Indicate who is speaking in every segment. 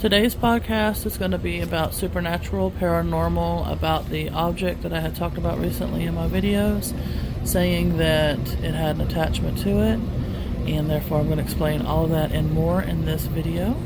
Speaker 1: Today's podcast is going to be about supernatural, paranormal, about the object that I had talked about recently in my videos, saying that it had an attachment to it, and therefore I'm going to explain all of that and more in this video.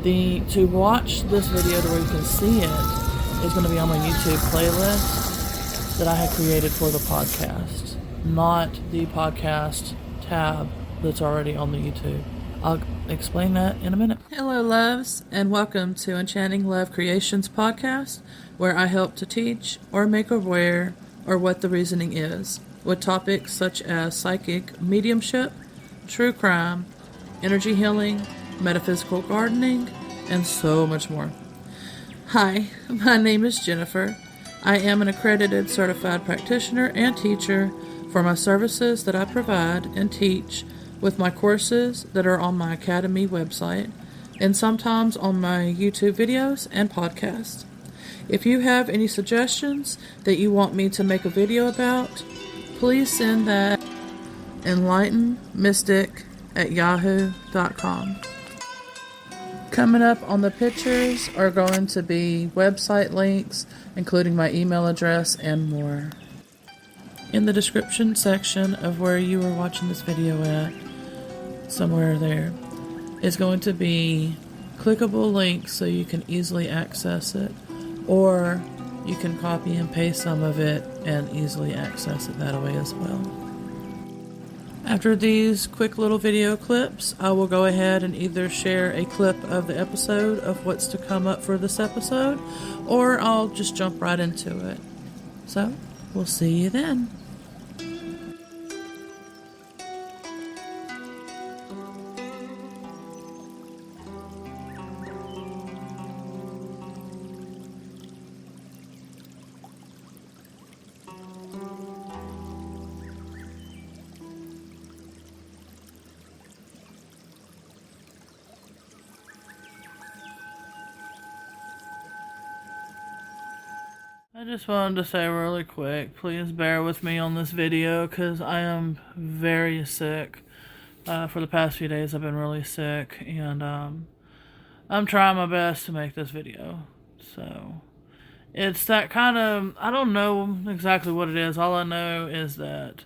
Speaker 1: To watch this video to where you can see it is going to be on my YouTube playlist that I had created for the podcast, not the podcast tab that's already on the YouTube. I'll explain that in a minute. Hello, loves, and welcome to Enchanting Love Creations podcast, where I help to teach or make aware or what the reasoning is, with topics such as psychic mediumship, true crime, energy healing, metaphysical gardening, and so much more. Hi, my name is Jennifer. I am an accredited certified practitioner and teacher for my services that I provide and teach with my courses that are on my Academy website and sometimes on my YouTube videos and podcasts. If you have any suggestions that you want me to make a video about, please send that enlightenmystic@yahoo.com. Coming up on the pictures are going to be website links, including my email address and more. In the description section of where you are watching this video at, somewhere there, is going to be clickable links so you can easily access it, or you can copy and paste some of it and easily access it that way as well. After these quick little video clips, I will go ahead and either share a clip of the episode of what's to come up for this episode, or I'll just jump right into it. So, we'll see you then. I just wanted to say really quick, please bear with me on this video because I am very sick. For the past few days I've been really sick, and I'm trying my best to make this video. So it's that kind of, I don't know exactly what it is. All I know is that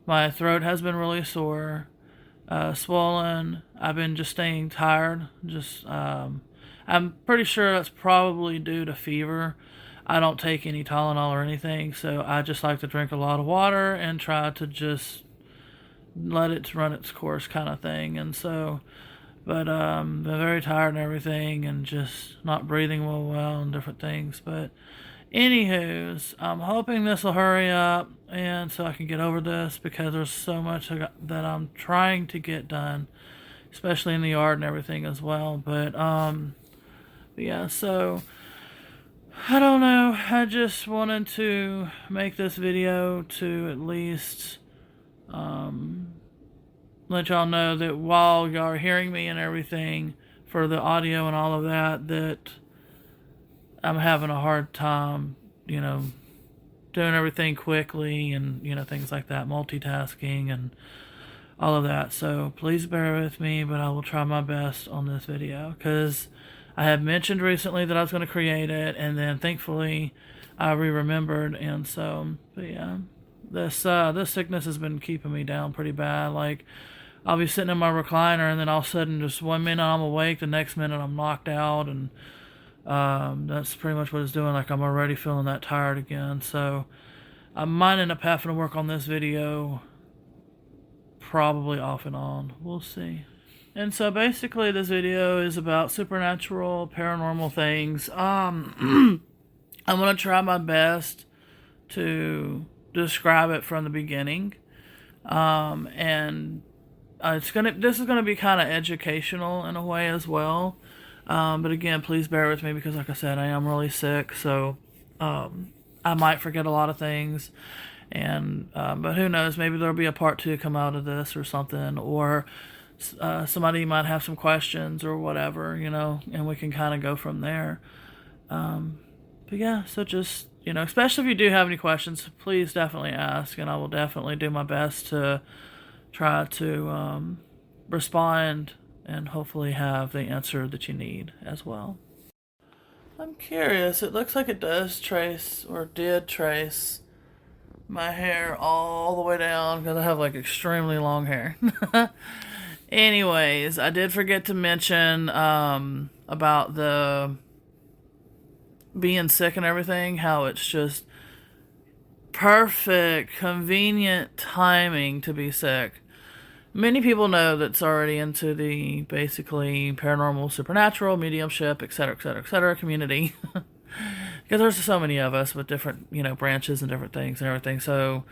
Speaker 1: my throat has been really sore, swollen. I've been just staying tired. I'm pretty sure that's probably due to fever. I don't take any Tylenol or anything, so I just like to drink a lot of water and try to just let it run its course kind of thing. And so, but been very tired and everything, and just not breathing well and different things. But anywho's, I'm hoping this will hurry up and so I can get over this, because there's so much that I'm trying to get done, especially in the yard and everything as well. But yeah, so I don't know, I just wanted to make this video to at least let y'all know that while y'all are hearing me and everything for the audio and all of that, that I'm having a hard time, doing everything quickly and, things like that, multitasking and all of that. So please bear with me, but I will try my best on this video, because I had mentioned recently that I was going to create it, and then thankfully I remembered, and so, but yeah, this sickness has been keeping me down pretty bad. Like, I'll be sitting in my recliner, and then all of a sudden, just 1 minute I'm awake, the next minute I'm knocked out, and that's pretty much what it's doing. Like, I'm already feeling that tired again, so I might end up having to work on this video probably off and on. We'll see. And so basically this video is about supernatural, paranormal things. I'm going to try my best to describe it from the beginning. And this is going to be kind of educational in a way as well. But again, please bear with me, because like I said, I am really sick. So I might forget a lot of things. And but who knows, maybe there'll be a part 2 come out of this or something, or somebody might have some questions or whatever, and we can kind of go from there. But yeah, so just, especially if you do have any questions, please definitely ask, and I will definitely do my best to try to respond and hopefully have the answer that you need as well. I'm curious, it looks like it does trace, or did trace, my hair all the way down because I have like extremely long hair. Anyways, I did forget to mention about the being sick and everything, how it's just perfect, convenient timing to be sick. Many people know that's already into the basically paranormal, supernatural, mediumship, etc., etc., etc. community. Because there's so many of us with different, branches and different things and everything. So,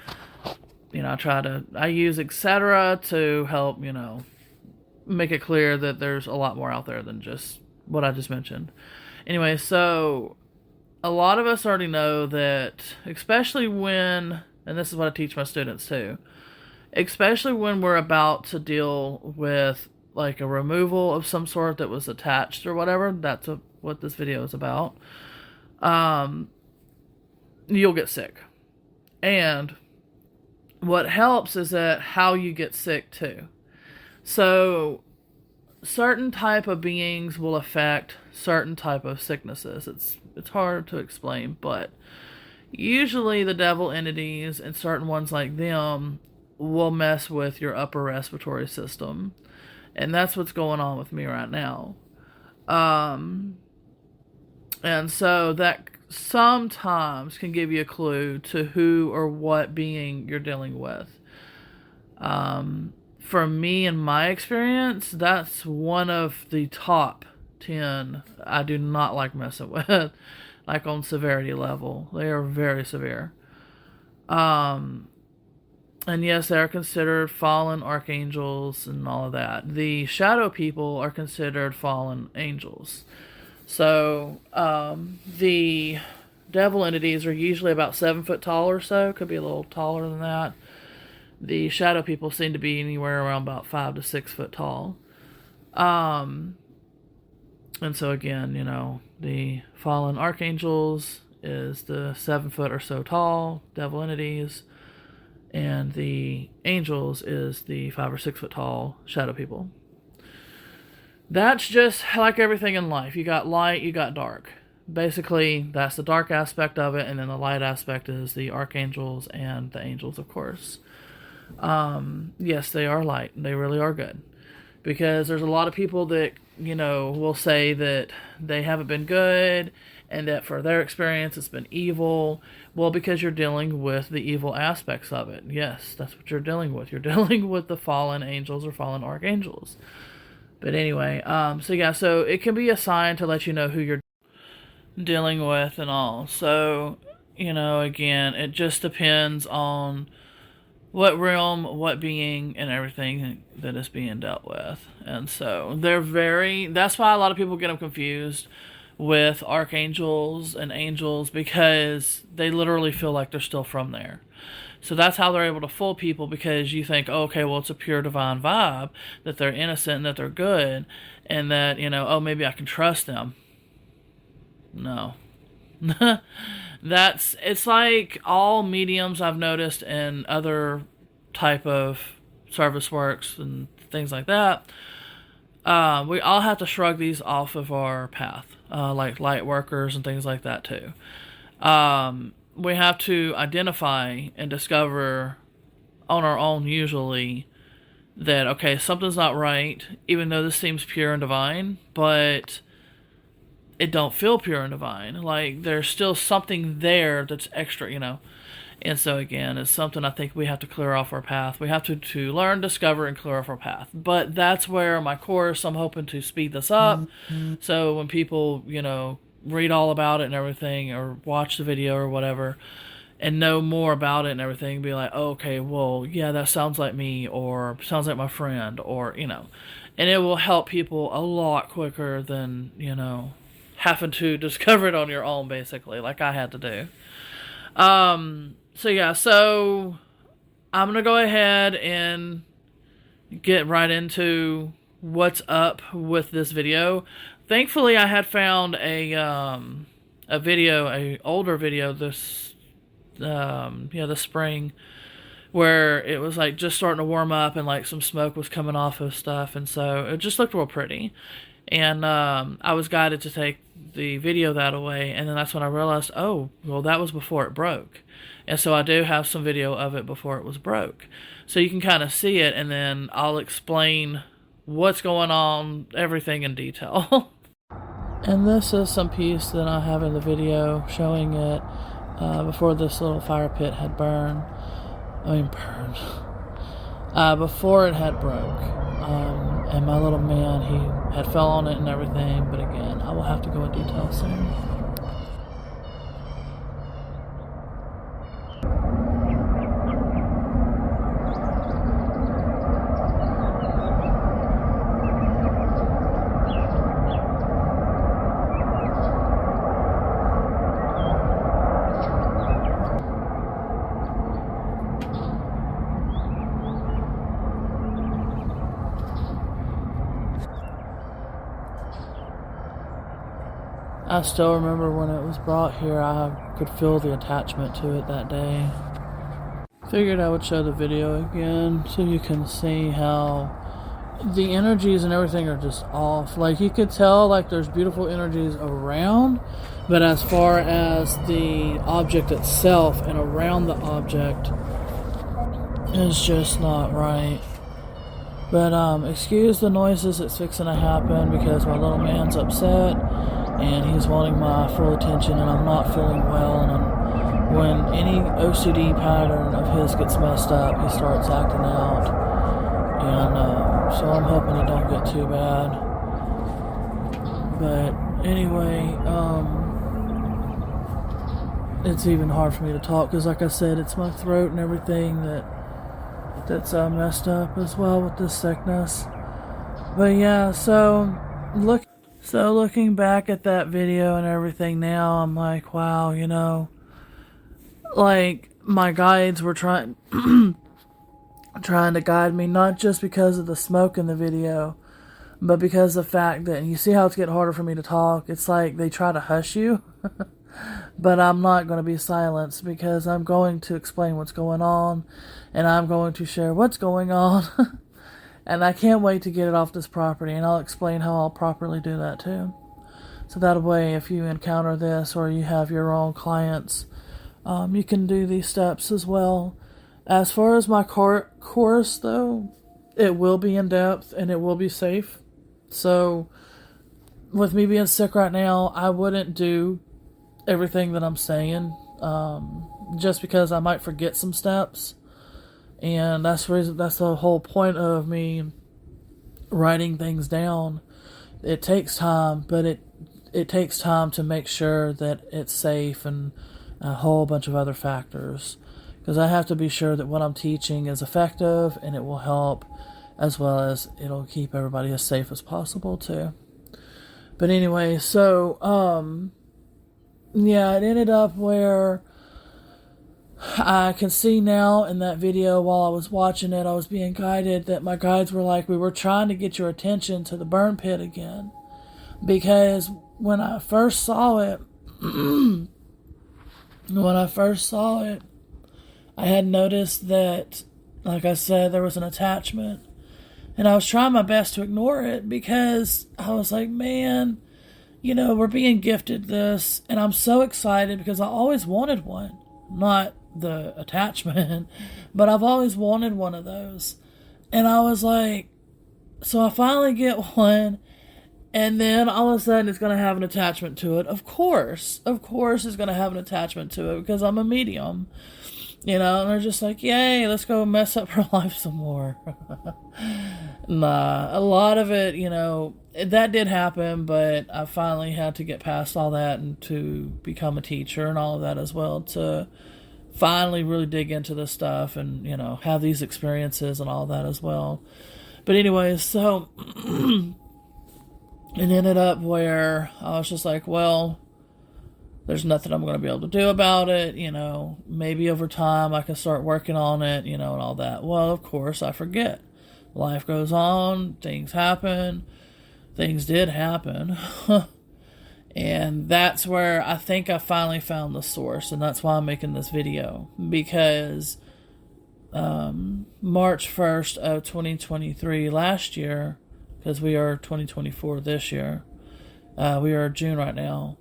Speaker 1: I use etc. to help, make it clear that there's a lot more out there than just what I just mentioned. Anyway, so a lot of us already know that, especially when, and this is what I teach my students too, especially when we're about to deal with like a removal of some sort that was attached or whatever, that's what this video is about, you'll get sick. And what helps is that how you get sick too. So certain type of beings will affect certain type of sicknesses. It's hard to explain, but usually the devil entities and certain ones like them will mess with your upper respiratory system. And that's what's going on with me right now. And so that sometimes can give you a clue to who or what being you're dealing with. For me, in my experience, that's one of the top 10 I do not like messing with, like on severity level. They are very severe. And yes, they are considered fallen archangels and all of that. The shadow people are considered fallen angels. So, the devil entities are usually about 7 foot tall or so. Could be a little taller than that. The shadow people seem to be anywhere around about 5 to 6 foot tall. And so again, the fallen archangels is the 7 foot or so tall devil entities. And the angels is the 5 or 6 foot tall shadow people. That's just like everything in life. You got light, you got dark. Basically, that's the dark aspect of it, and then the light aspect is the archangels and the angels, of course. Yes, they are light. They really are good. Because there's a lot of people that, will say that they haven't been good and that for their experience it's been evil. Well, because you're dealing with the evil aspects of it. Yes, that's what you're dealing with. You're dealing with the fallen angels or fallen archangels. But anyway, so it can be a sign to let you know who you're dealing with and all. So, again, it just depends on what realm, what being, and everything that is being dealt with. And so that's why a lot of people get them confused with archangels and angels, because they literally feel like they're still from there. So that's how they're able to fool people, because you think, oh, okay, well, it's a pure divine vibe, that they're innocent and that they're good, and that, maybe I can trust them. No. It's like all mediums I've noticed in other type of service works and things like that. We all have to shrug these off of our path, like light workers and things like that too. We have to identify and discover on our own usually that, okay, something's not right, even though this seems pure and divine, but it don't feel pure and divine. Like, there's still something there that's extra, And so, again, it's something I think we have to clear off our path. We have to learn, discover, and clear off our path. But that's where my course, I'm hoping to speed this up. Mm-hmm. So when people, read all about it and everything, or watch the video or whatever, and know more about it and everything, be like, oh, okay, well, yeah, that sounds like me, or sounds like my friend, or, and it will help people a lot quicker than, having to discover it on your own, basically, like I had to do. So I'm going to go ahead and get right into what's up with this video. Thankfully, I had found a older video this spring, where it was like just starting to warm up and like some smoke was coming off of stuff, and so it just looked real pretty. And I was guided to take the video that away, and then that's when I realized, oh, well, that was before it broke. And so I do have some video of it before it was broke. So you can kind of see it, and then I'll explain what's going on, everything in detail. And this is some piece that I have in the video showing it before this little fire pit had burned. Before it had broke. And my little man, he had fell on it and everything, but again, I will have to go in detail soon. I still remember when it was brought here, I could feel the attachment to it that day. Figured I would show the video again so you can see how the energies and everything are just off. Like, you could tell like there's beautiful energies around, but as far as the object itself and around the object is just not right. But excuse the noises that's fixing to happen because my little man's upset and he's wanting my full attention, and I'm not feeling well, and when any OCD pattern of his gets messed up, he starts acting out, and so I'm hoping it don't get too bad. But anyway, it's even hard for me to talk because, like I said, it's my throat and everything that's messed up as well with this sickness. But yeah, so looking back at that video and everything now, I'm like, wow, you know, like my guides were trying to guide me, not just because of the smoke in the video, but because of the fact that, and you see how it's getting harder for me to talk, it's like they try to hush you. But I'm not going to be silenced because I'm going to explain what's going on, and I'm going to share what's going on. And I can't wait to get it off this property, and I'll explain how I'll properly do that too. So that way, if you encounter this or you have your own clients, you can do these steps as well. As far as my course, though, it will be in depth and it will be safe. So with me being sick right now, I wouldn't do everything that I'm saying, just because I might forget some steps. And that's the whole point of me writing things down. It takes time, but it takes time to make sure that it's safe and a whole bunch of other factors. Because I have to be sure that what I'm teaching is effective and it will help, as well as it'll keep everybody as safe as possible too. But anyway, so yeah, it ended up where I can see now in that video while I was watching it, I was being guided that my guides were like, we were trying to get your attention to the burn pit again. Because when I first saw it, I had noticed that, like I said, there was an attachment. And I was trying my best to ignore it because I was like, man, you know, we're being gifted this. And I'm so excited because I always wanted one. Not the attachment, but I've always wanted one of those. And I was like, so I finally get one, and then all of a sudden it's going to have an attachment to it. Of course it's going to have an attachment to it because I'm a medium, you know, and they're just like, yay, let's go mess up her life some more. Nah, a lot of it, you know, that did happen, but I finally had to get past all that and to become a teacher and all of that as well, to finally really dig into this stuff and, you know, have these experiences and all that as well. But anyways, so it ended up where I was just like, well, there's nothing I'm going to be able to do about it, you know, maybe over time I can start working on it, you know, and all that. Well, of course, I forget. Life goes on, things happen, things did happen. And that's where I think I finally found the source, and that's why I'm making this video, because March 1st of 2023 last year, because we are 2024 this year. We are June right now.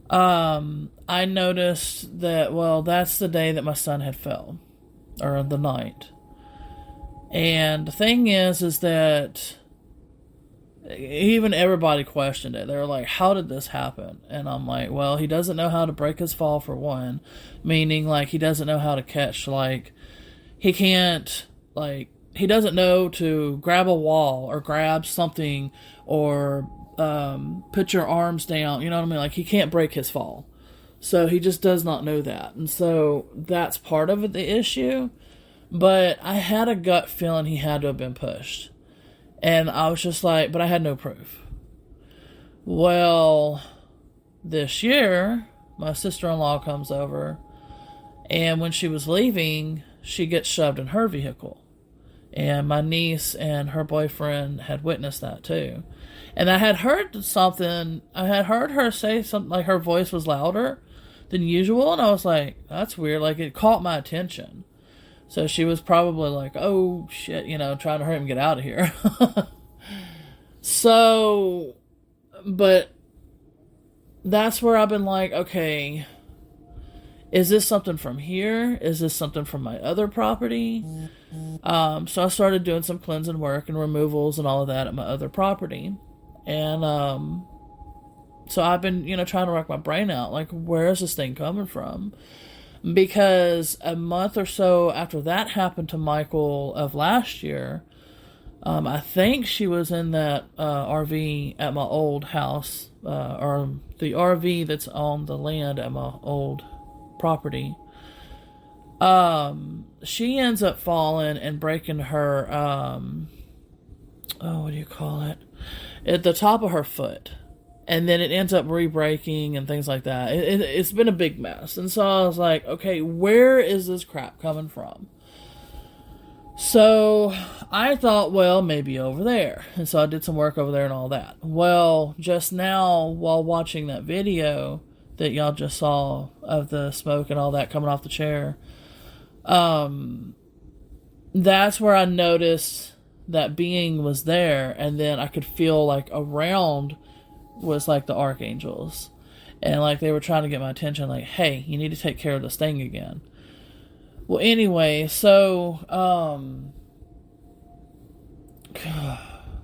Speaker 1: I noticed that, well, that's the day that my son had fell, or the night. And the thing is that even everybody questioned it. They were like, how did this happen? And I'm like, well, he doesn't know how to break his fall, for one. Meaning, like, he doesn't know how to catch, like, he can't, like, he doesn't know to grab a wall or grab something or put your arms down. You know what I mean? Like, he can't break his fall. So he just does not know that. And so that's part of the issue. But I had a gut feeling he had to have been pushed. And I was just like, but I had no proof. Well, this year, my sister-in-law comes over, and when she was leaving, she gets shoved in her vehicle. And my niece and her boyfriend had witnessed that too. And I had heard her say something, like her voice was louder than usual, and I was like, that's weird. Like, it caught my attention. So she was probably like, oh, shit, trying to hurry him get out of here. So, but that's where I've been like, okay, is this something from here? Is this something from my other property? So I started doing some cleansing work and removals and all of that at my other property. And so I've been, trying to rack my brain out. Like, where is this thing coming from? Because a month or so after that happened to Michael of last year, I think she was in that RV at my old house, or the RV that's on the land at my old property. She ends up falling and breaking her, what do you call it? At the top of her foot. And then it ends up re-breaking and things like that. It's been a big mess. And so I was like, okay, where is this crap coming from? So I thought, well, maybe over there. And so I did some work over there and all that. Well, just now, while watching that video that y'all just saw of the smoke and all that coming off the chair, that's where I noticed that being was there. And then I could feel like around was like the archangels, and like they were trying to get my attention, like, hey, you need to take care of this thing again. Well, anyway, so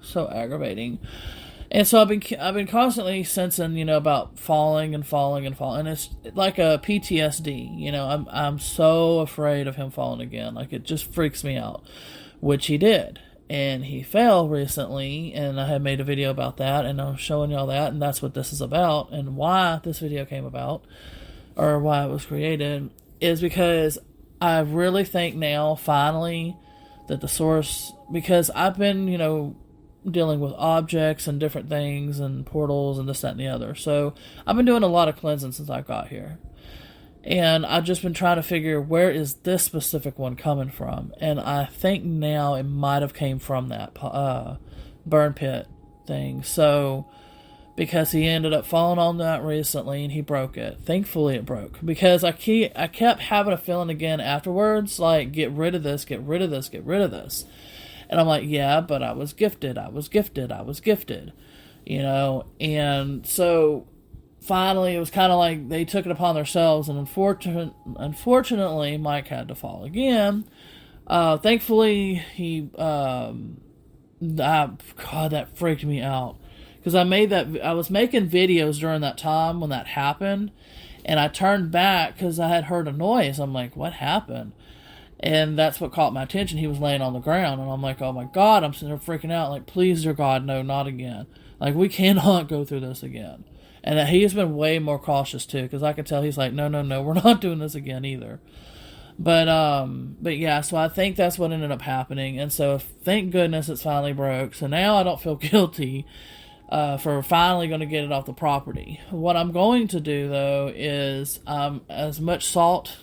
Speaker 1: so aggravating. And so I've been constantly sensing, about falling, and it's like a PTSD. I'm so afraid of him falling again. Like, it just freaks me out, which he did. And he fell recently, and I had made a video about that, and I'm showing y'all that, and that's what this is about, and why this video came about, or why it was created, is because I really think now, finally, that the source, because I've been, dealing with objects and different things, and portals, and this, that, and the other, so I've been doing a lot of cleansing since I got here. And I've just been trying to figure, where is this specific one coming from? And I think now it might have came from that burn pit thing. So, because he ended up falling on that recently and he broke it. Thankfully it broke. Because I kept having a feeling again afterwards, like, get rid of this, get rid of this, get rid of this. And I'm like, yeah, but I was gifted. And so finally, it was kind of like they took it upon themselves, and unfortunately, Mike had to fall again. Thankfully, God, that freaked me out, because I was making videos during that time when that happened, and I turned back because I had heard a noise. I'm like, what happened? And that's what caught my attention. He was laying on the ground, and I'm like, oh my God, I'm sitting there freaking out, like, please, dear God, no, not again. Like, we cannot go through this again. And he has been way more cautious too, because I could tell he's like, no, we're not doing this again either. But yeah, so I think that's what ended up happening. And so thank goodness it's finally broke. So now I don't feel guilty for finally going to get it off the property. What I'm going to do, though, is as much salt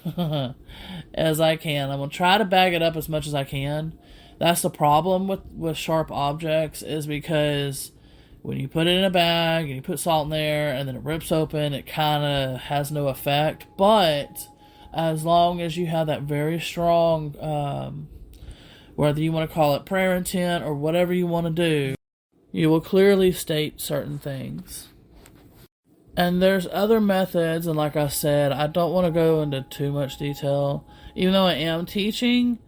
Speaker 1: as I can. I'm going to try to bag it up as much as I can. That's the problem with sharp objects, is because when you put it in a bag and you put salt in there and then it rips open, it kind of has no effect. But as long as you have that very strong, whether you want to call it prayer intent or whatever you want to do, you will clearly state certain things. And there's other methods, and like I said, I don't want to go into too much detail, even though I am teaching,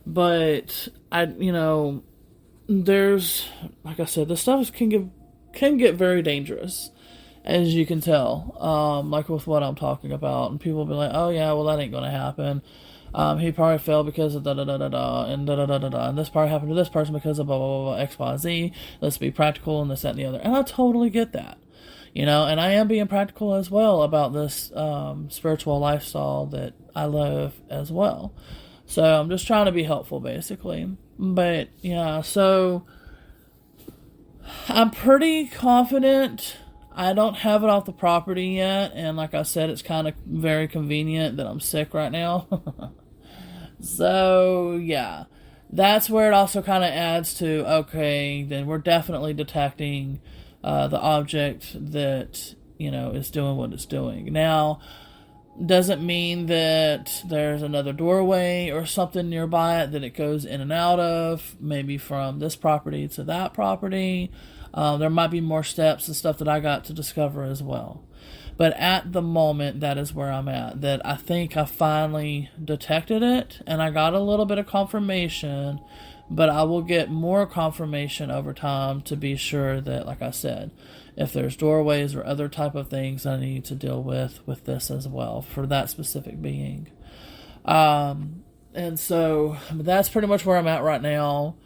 Speaker 1: but there's, like I said, this stuff can get very dangerous, as you can tell, like with what I'm talking about, and people will be like, oh yeah, well that ain't gonna happen. He probably fell because of da-da-da-da-da, and da-da-da-da-da, and this probably happened to this person because of blah, blah, blah, blah, X, Y, Z. Let's be practical, and this, that, and the other. And I totally get that. And I am being practical as well about this spiritual lifestyle that I live as well. So I'm just trying to be helpful, basically. But, yeah, so I'm pretty confident. I don't have it off the property yet. And like I said, it's kind of very convenient that I'm sick right now. So, yeah. That's where it also kind of adds to, okay, then we're definitely detecting the object that, is doing what it's doing. Now, doesn't mean that there's another doorway or something nearby it that it goes in and out of, maybe from this property to that property. There might be more steps and stuff that I got to discover as well. But at the moment, that is where I'm at. That I think I finally detected it, and I got a little bit of confirmation, but I will get more confirmation over time to be sure that, like I said, if there's doorways or other type of things I need to deal with this as well for that specific being. And so that's pretty much where I'm at right now.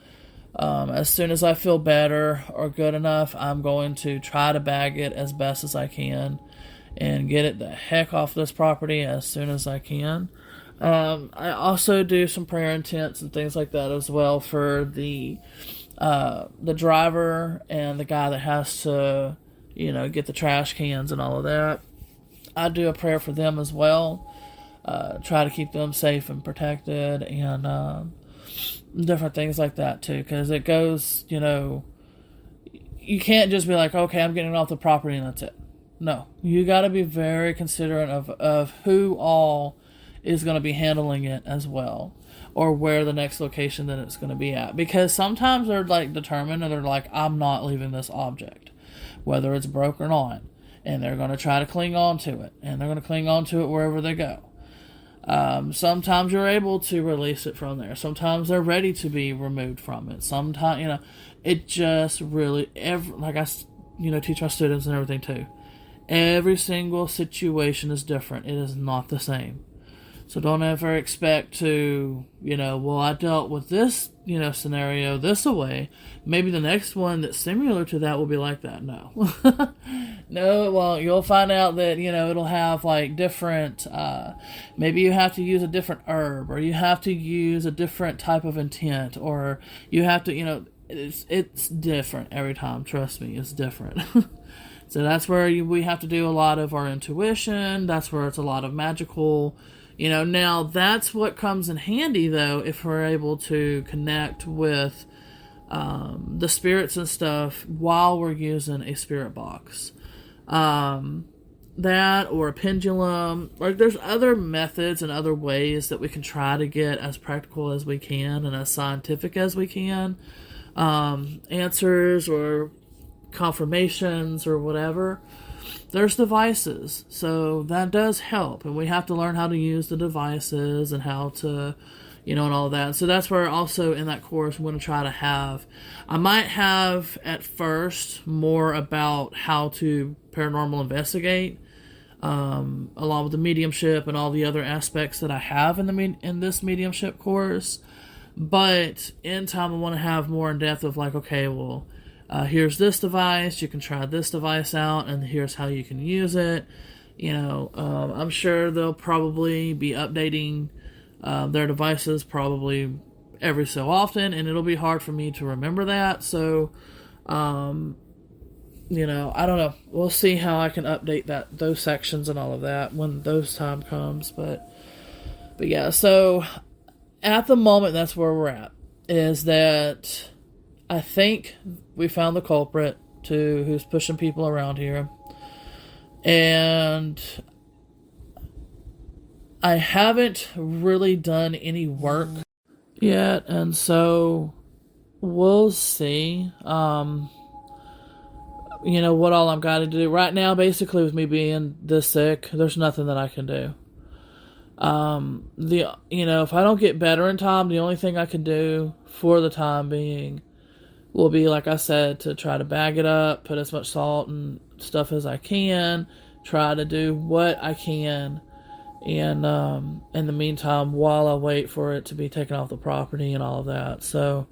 Speaker 1: As soon as I feel better or good enough, I'm going to try to bag it as best as I can and get it the heck off this property as soon as I can. I also do some prayer intents and things like that as well for the driver and the guy that has to, get the trash cans and all of that. I do a prayer for them as well. Try to keep them safe and protected, and different things like that too, because it goes, you can't just be like, okay, I'm getting it off the property and that's it. No, you got to be very considerate of who all is going to be handling it as well, or where the next location that it's going to be at, because sometimes they're like determined and they're like, I'm not leaving this object, whether it's broke or not, and they're going to try to cling on to it, and they're going to cling on to it wherever they go. Sometimes you're able to release it from there. Sometimes they're ready to be removed from it. Sometimes, it just really, like I, teach my students and everything too. Every single situation is different. It is not the same. So don't ever expect to, well, I dealt with this, scenario this way. Maybe the next one that's similar to that will be like that. No. No, well, you'll find out that, it'll have like different, maybe you have to use a different herb, or you have to use a different type of intent, or you have to, it's different every time. Trust me, it's different. So that's where we have to do a lot of our intuition. That's where it's a lot of magical, now that's what comes in handy though, if we're able to connect with the spirits and stuff while we're using a spirit box. That or a pendulum, like there's other methods and other ways that we can try to get as practical as we can and as scientific as we can. Answers or confirmations or whatever. There's devices, so that does help, and we have to learn how to use the devices and how to, and all that. So that's where also in that course I'm going to try to have, I might have at first more about how to paranormal investigate, along with the mediumship and all the other aspects that I have in this mediumship course. But in time I want to have more in depth of like, okay, well, here's this device, you can try this device out, and here's how you can use it. I'm sure they'll probably be updating their devices probably every so often, and it'll be hard for me to remember that. So, I don't know. We'll see how I can update those sections and all of that when those time comes. But yeah, so at the moment, that's where we're at, is that I think we found the culprit to who's pushing people around here. And I haven't really done any work yet, and so we'll see. What all I've got to do right now, basically, with me being this sick, there's nothing that I can do. If I don't get better in time, the only thing I can do for the time being will be, like I said, to try to bag it up, put as much salt and stuff as I can, try to do what I can, and in the meantime, while I wait for it to be taken off the property and all of that. So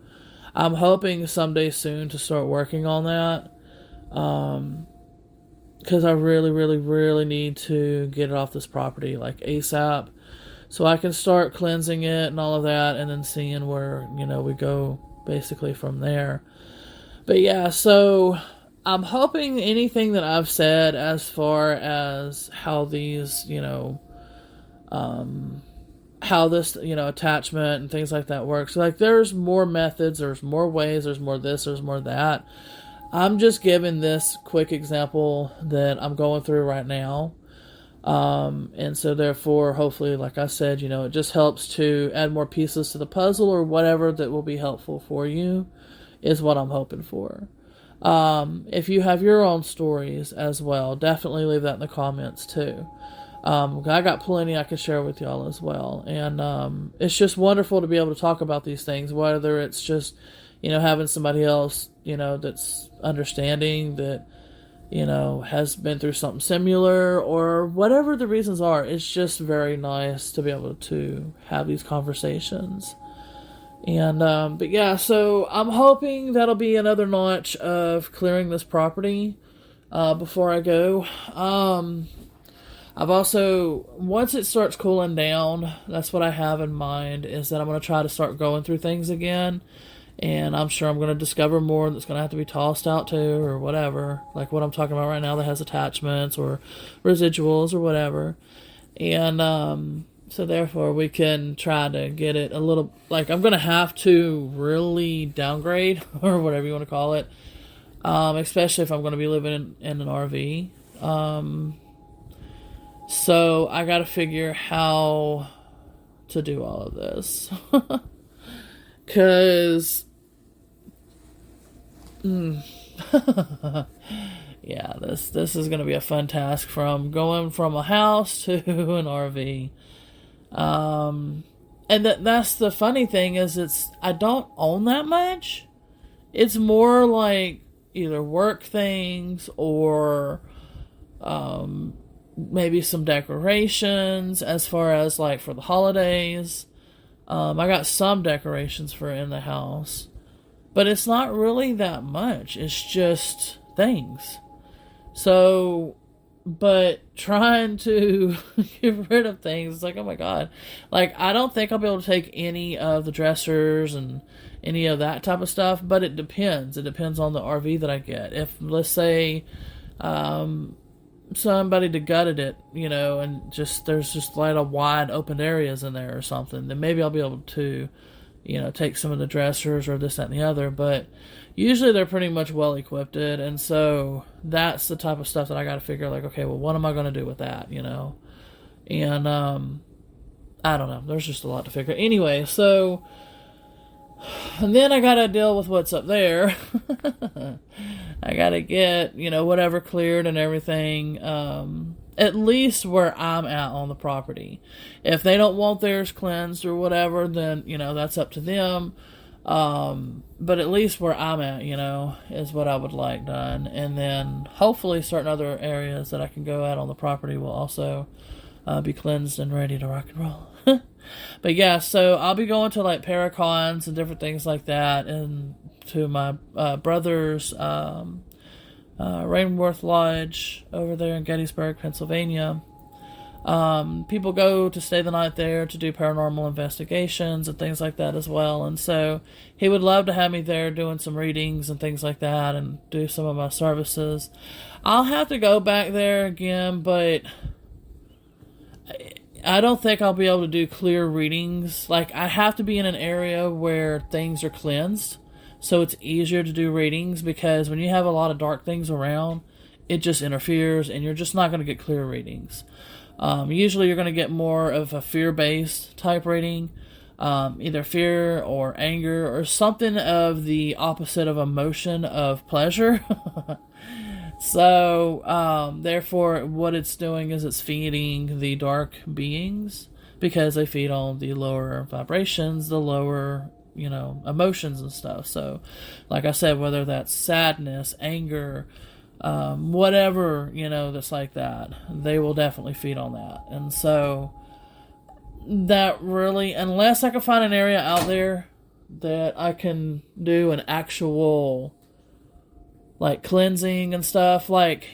Speaker 1: I'm hoping someday soon to start working on that, because I really, really, really need to get it off this property, like ASAP, so I can start cleansing it and all of that, and then seeing where, we go basically from there. But yeah, so I'm hoping anything that I've said as far as how these, how this, attachment and things like that works. Like, there's more methods, there's more ways, there's more this, there's more that. I'm just giving this quick example that I'm going through right now. And so therefore, hopefully, like I said, it just helps to add more pieces to the puzzle, or whatever that will be helpful for you is what I'm hoping for. If you have your own stories as well, definitely leave that in the comments too. I got plenty I can share with y'all as well. And it's just wonderful to be able to talk about these things, whether it's just, having somebody else, that's understanding, that, has been through something similar, or whatever the reasons are. It's just very nice to be able to have these conversations. And, but yeah, so I'm hoping that'll be another notch of clearing this property, before I go. I've also, once it starts cooling down, that's what I have in mind, is that I'm going to try to start going through things again. And I'm sure I'm going to discover more that's going to have to be tossed out too, or whatever. Like what I'm talking about right now that has attachments or residuals or whatever. And, so therefore we can try to get it a little, like, I'm going to have to really downgrade, or whatever you want to call it. Especially if I'm going to be living in an RV. So I got to figure how to do all of this. Cause, yeah, this is going to be a fun task, from going from a house to an RV. And that's the funny thing, is I don't own that much. It's more like either work things or, maybe some decorations as far as like for the holidays. I got some decorations for in the house, but it's not really that much. It's just things. So, but trying to get rid of things, it's like, oh my God. Like, I don't think I'll be able to take any of the dressers and any of that type of stuff, but it depends. It depends on the RV that I get. If, let's say, somebody gutted it, and there's just like a wide open areas in there or something, then maybe I'll be able to, take some of the dressers or this, that, and the other. But usually they're pretty much well equipped, and so that's the type of stuff that I got to figure, like, okay, well, what am I going to do with that, And I don't know. There's just a lot to figure. Anyway, so, and then I got to deal with what's up there. I got to get, whatever cleared and everything, at least where I'm at on the property. If they don't want theirs cleansed or whatever, then, that's up to them. But at least where I'm at, is what I would like done. And then hopefully certain other areas that I can go at on the property will also be cleansed and ready to rock and roll. But yeah, so I'll be going to like Paracons and different things like that, and to my brother's Rainworth Lodge over there in Gettysburg, Pennsylvania. People go to stay the night there to do paranormal investigations and things like that as well. And so he would love to have me there doing some readings and things like that, and do some of my services. I'll have to go back there again, but I don't think I'll be able to do clear readings. Like, I have to be in an area where things are cleansed, so it's easier to do readings, because when you have a lot of dark things around, it just interferes, and you're just not going to get clear readings. Usually you're going to get more of a fear-based type reading, either fear or anger or something of the opposite of emotion of pleasure. So, therefore, what it's doing is it's feeding the dark beings because they feed on the lower vibrations, the lower, emotions and stuff. So, like I said, whether that's sadness, anger, whatever, that's like that, they will definitely feed on that. And so, that really, unless I can find an area out there that I can do an actual, like, cleansing and stuff, like,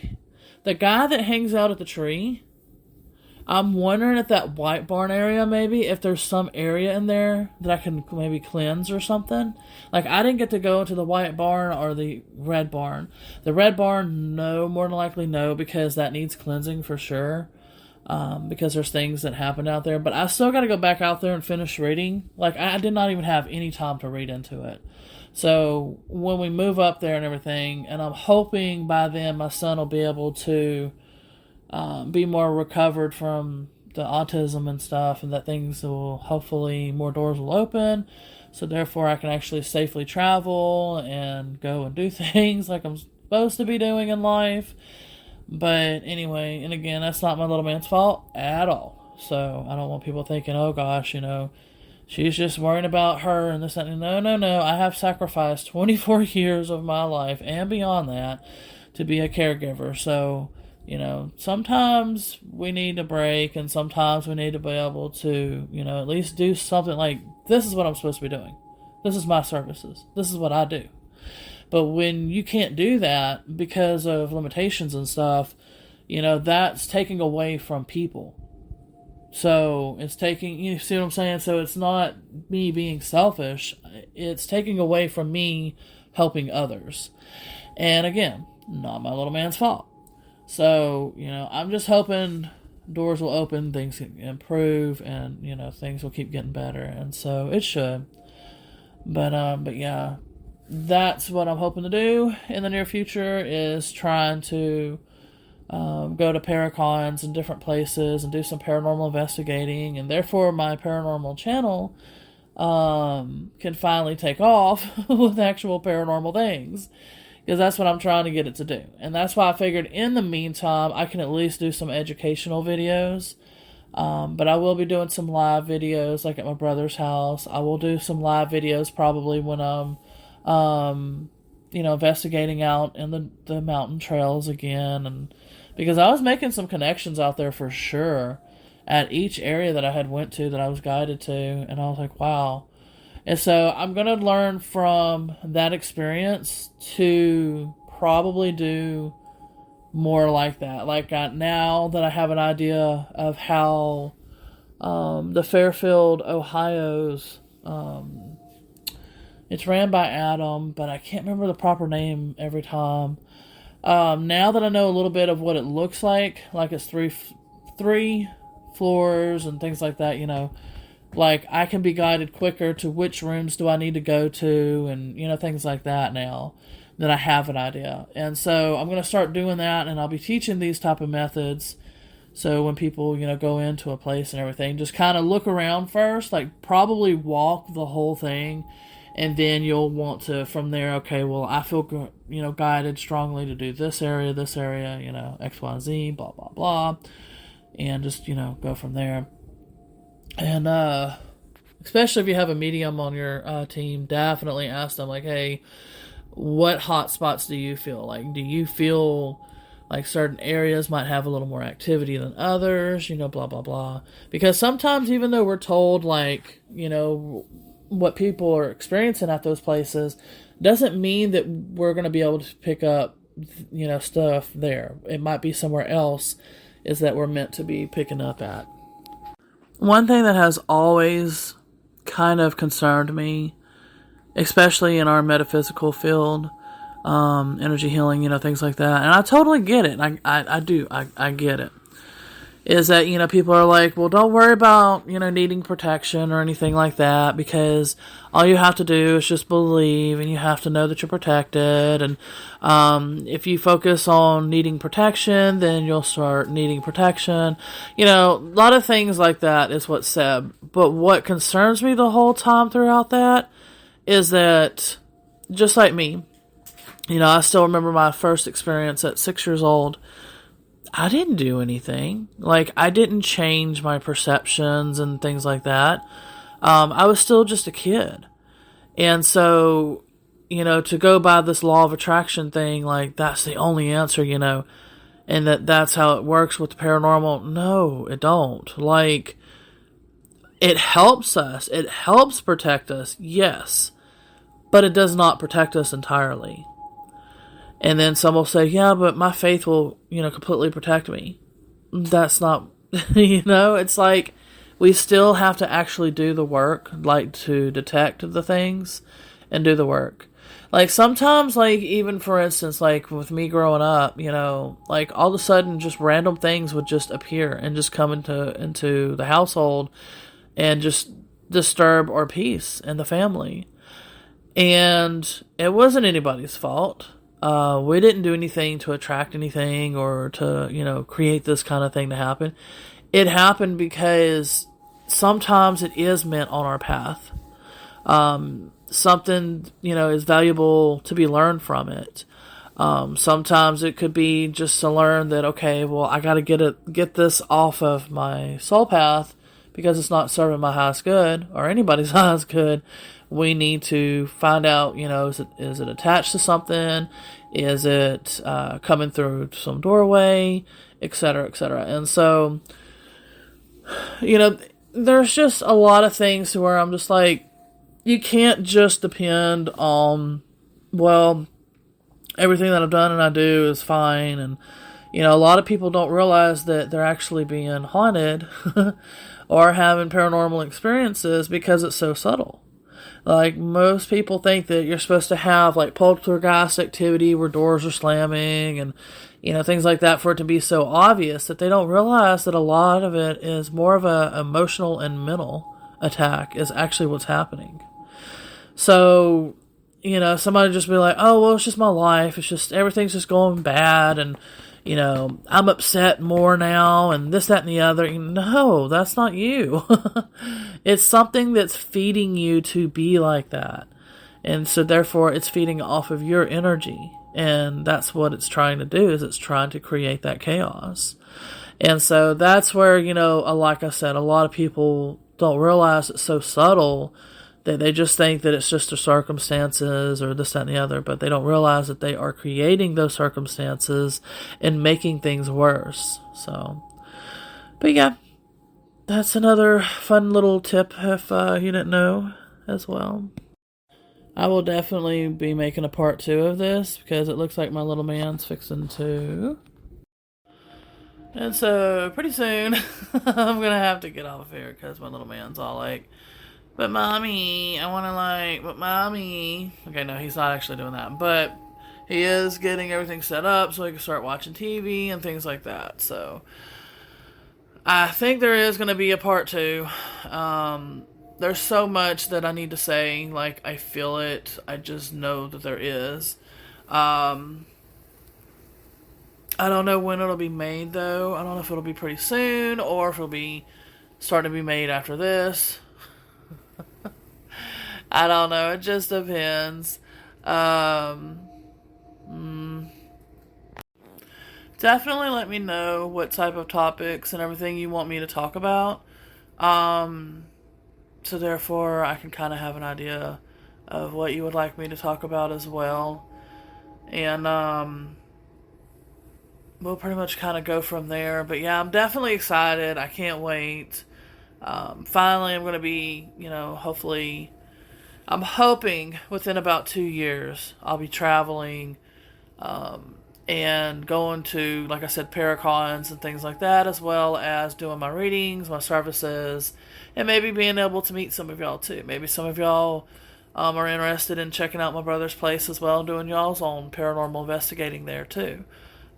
Speaker 1: the guy that hangs out at the tree, I'm wondering if that white barn area, maybe, if there's some area in there that I can maybe cleanse or something. Like, I didn't get to go into the white barn or the red barn. The red barn, no, more than likely no, because that needs cleansing for sure. Because there's things that happened out there. But I still got to go back out there and finish reading. Like, I did not even have any time to read into it. So, when we move up there and everything, and I'm hoping by then my son will be able to be more recovered from the autism and stuff, and that things will, hopefully, more doors will open. So, therefore, I can actually safely travel and go and do things like I'm supposed to be doing in life. But anyway, and again, that's not my little man's fault at all. So I don't want people thinking, oh gosh, she's just worrying about her and this, that, and no. I have sacrificed 24 years of my life and beyond that to be a caregiver. So, sometimes we need a break, and sometimes we need to be able to, at least do something like, this is what I'm supposed to be doing. This is my services. This is what I do. But when you can't do that because of limitations and stuff, that's taking away from people. So it's taking, you see what I'm saying? So it's not me being selfish. It's taking away from me helping others. And again, not my little man's fault. So, I'm just hoping doors will open, things can improve, and, things will keep getting better. And so it should. But yeah. That's what I'm hoping to do in the near future, is trying to go to Paracons and different places and do some paranormal investigating, and therefore my paranormal channel can finally take off with actual paranormal things, because that's what I'm trying to get it to do. And that's why I figured in the meantime I can at least do some educational videos. But I will be doing some live videos, like at my brother's house. I will do some live videos probably when I'm investigating out in the mountain trails again, and because I was making some connections out there for sure at each area that I had went to, that I was guided to, and I was like, wow. And so I'm going to learn from that experience to probably do more like that. Like, now that I have an idea of how the Fairfield, Ohio's it's ran by Adam, but I can't remember the proper name every time. Now that I know a little bit of what it looks like it's three floors and things like that, like I can be guided quicker to which rooms do I need to go to, and, things like that now that I have an idea. And so I'm going to start doing that, and I'll be teaching these type of methods. So when people, go into a place and everything, just kind of look around first, like probably walk the whole thing. And then you'll want to, from there, okay, well, I feel, guided strongly to do this area, X, Y, Z, blah, blah, blah. And just, go from there. And especially if you have a medium on your team, definitely ask them, like, hey, what hot spots do you feel? Like, do you feel like certain areas might have a little more activity than others, blah, blah, blah. Because sometimes, even though we're told, like, what people are experiencing at those places, doesn't mean that we're going to be able to pick up, stuff there. It might be somewhere else is that we're meant to be picking up at. One thing that has always kind of concerned me, especially in our metaphysical field, energy healing, things like that, and I totally get it. I do. I get it. is that, people are like, well, don't worry about, needing protection or anything like that, because all you have to do is just believe, and you have to know that you're protected. And if you focus on needing protection, then you'll start needing protection. A lot of things like that is what's said. But what concerns me the whole time throughout that is that, just like me, I still remember my first experience at 6 years old. I didn't do anything. Like, I didn't change my perceptions and things like that. I was still just a kid. And so, to go by this law of attraction thing, like, that's the only answer, and that's how it works with the paranormal. No, it don't. Like, it helps us. It helps protect us, yes. But it does not protect us entirely. And then some will say, yeah, but my faith will, completely protect me. That's not, it's like we still have to actually do the work, like to detect the things and do the work. Like sometimes, like even for instance, like with me growing up, like all of a sudden just random things would just appear and just come into the household and just disturb our peace in the family. And it wasn't anybody's fault. We didn't do anything to attract anything or to, create this kind of thing to happen. It happened because sometimes it is meant on our path. Something, is valuable to be learned from it. Sometimes it could be just to learn that, okay, well, I got to get this off of my soul path because it's not serving my highest good or anybody's highest good. We need to find out, is it attached to something? Is it coming through some doorway, et cetera, et cetera. And so, there's just a lot of things to where I'm just like, you can't just depend on, well, everything that I've done and I do is fine. And, a lot of people don't realize that they're actually being haunted or having paranormal experiences because it's so subtle. Like, most people think that you're supposed to have, like, poltergeist activity where doors are slamming and, things like that for it to be so obvious that they don't realize that a lot of it is more of a emotional and mental attack is actually what's happening. So, somebody just be like, oh, well, it's just my life. It's just, everything's just going bad and, I'm upset more now and this, that, and the other. No, that's not you. It's something that's feeding you to be like that. And so therefore it's feeding off of your energy. And that's what it's trying to do, is it's trying to create that chaos. And so that's where, like I said, a lot of people don't realize it's so subtle that they just think that it's just the circumstances or this, that, and the other, but they don't realize that they are creating those circumstances and making things worse. So, but yeah, that's another fun little tip if you didn't know as well. I will definitely be making a part 2 of this because it looks like my little man's fixing to. And so pretty soon I'm going to have to get off here because my little man's all like, but mommy, I want to but mommy. Okay, no, he's not actually doing that. But he is getting everything set up so he can start watching TV and things like that. So I think there is going to be a part 2. There's so much that I need to say. Like, I feel it. I just know that there is. I don't know when it'll be made, though. I don't know if it'll be pretty soon or if it'll be starting to be made after this. I don't know. It just depends. Definitely let me know what type of topics and everything you want me to talk about. So therefore I can kind of have an idea of what you would like me to talk about as well. And we'll pretty much kind of go from there. But yeah, I'm definitely excited. I can't wait. Finally, I'm going to be, hopefully, I'm hoping within about 2 years, I'll be traveling, and going to, like I said, Paracons and things like that, as well as doing my readings, my services, and maybe being able to meet some of y'all too. Maybe some of y'all are interested in checking out my brother's place as well, doing y'all's own paranormal investigating there too.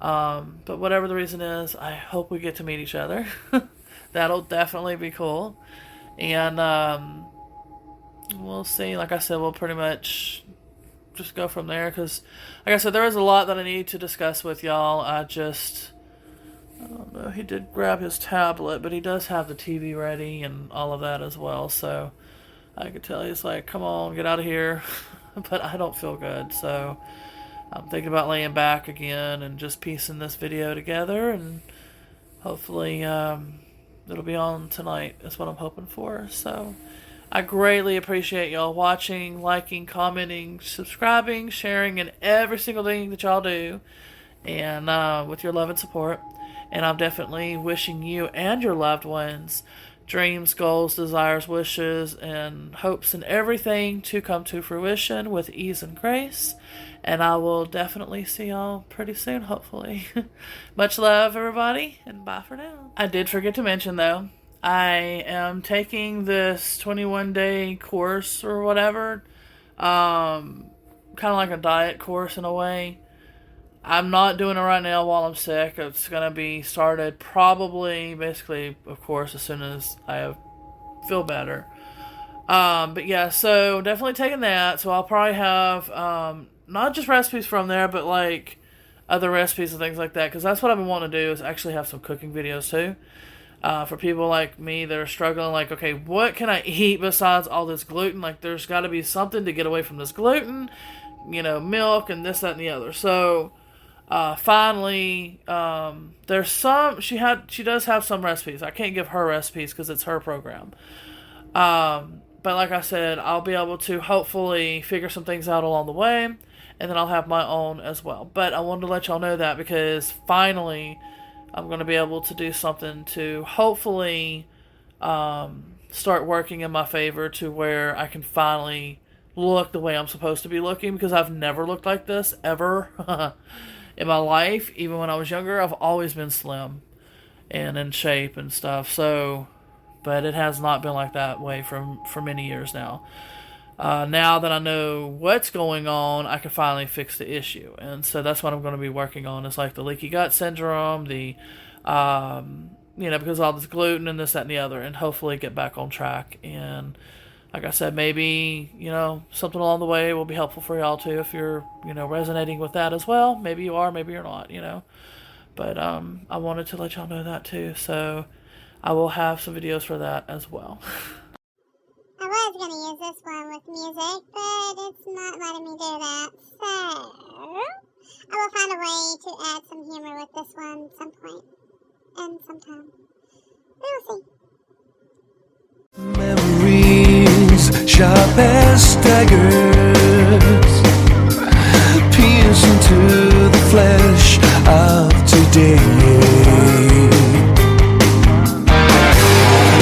Speaker 1: But whatever the reason is, I hope we get to meet each other. That'll definitely be cool. And we'll see. Like I said, we'll pretty much just go from there. Because, like I said, there is a lot that I need to discuss with y'all. I don't know. He did grab his tablet, but he does have the TV ready and all of that as well. So I could tell he's like, come on, get out of here. But I don't feel good. So I'm thinking about laying back again and just piecing this video together. And hopefully it'll be on tonight. That's what I'm hoping for. So I greatly appreciate y'all watching, liking, commenting, subscribing, sharing, and every single thing that y'all do. And with your love and support. And I'm definitely wishing you and your loved ones dreams, goals, desires, wishes, and hopes and everything to come to fruition with ease and grace. And I will definitely see y'all pretty soon, hopefully. Much love, everybody, and bye for now. I did forget to mention, though, I am taking this 21-day course or whatever, kind of like a diet course in a way. I'm not doing it right now while I'm sick. It's going to be started probably, basically, of course, as soon as I feel better. But yeah, so definitely taking that. So I'll probably have not just recipes from there, but like other recipes and things like that. Because that's what I've been wanting to do, is actually have some cooking videos too. For people like me that are struggling, like, okay, what can I eat besides all this gluten? Like, there's got to be something to get away from this gluten, milk and this, that, and the other. So finally, there's some, she does have some recipes. I can't give her recipes because it's her program. But like I said, I'll be able to hopefully figure some things out along the way, and then I'll have my own as well. But I wanted to let y'all know that because finally I'm going to be able to do something to hopefully start working in my favor, to where I can finally look the way I'm supposed to be looking, because I've never looked like this ever. In my life. Even when I was younger, I've always been slim and in shape and stuff. So, but it has not been like that way for many years now. Now that I know what's going on, I can finally fix the issue. And so that's what I'm going to be working on. It's like the leaky gut syndrome, the, because of all this gluten and this, that, and the other, and hopefully get back on track. And like I said, maybe, something along the way will be helpful for y'all too, if you're, resonating with that as well. Maybe you are, maybe you're not, But I wanted to let y'all know that too. So I will have some videos for that as well.
Speaker 2: I was going to use this one with music, but it's not letting me do that. So I will find a way to add some humor with this one some point and sometime. We will see.
Speaker 3: Memories sharp as daggers, pierce into the flesh of today.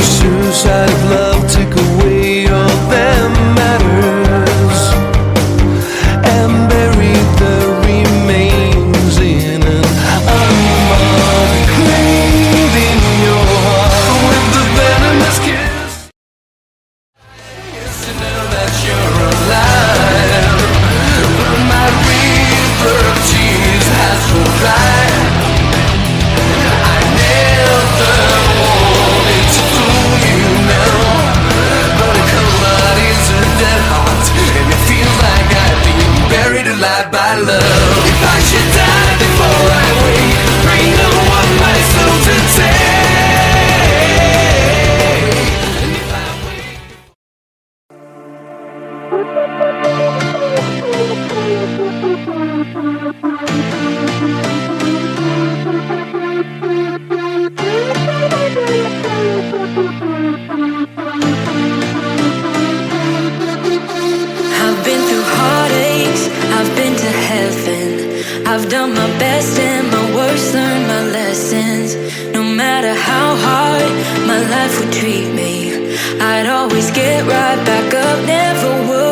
Speaker 3: Suicide of love took away all that matters and buried the remains in an unmarked grave in your heart with the venomous kiss. To know that you're alive, but my river of tears has run dry. I never wanted to fool you now, but a cold heart is a dead heart, and it feels like I've been buried alive by love. If I should die before I wake, bring no one my soul to take. And if I wake,
Speaker 4: I've been through heartaches, I've been to heaven. I've done my best and my worst, learned my lessons. No matter how hard my life would treat me, I'd always get right back up, never would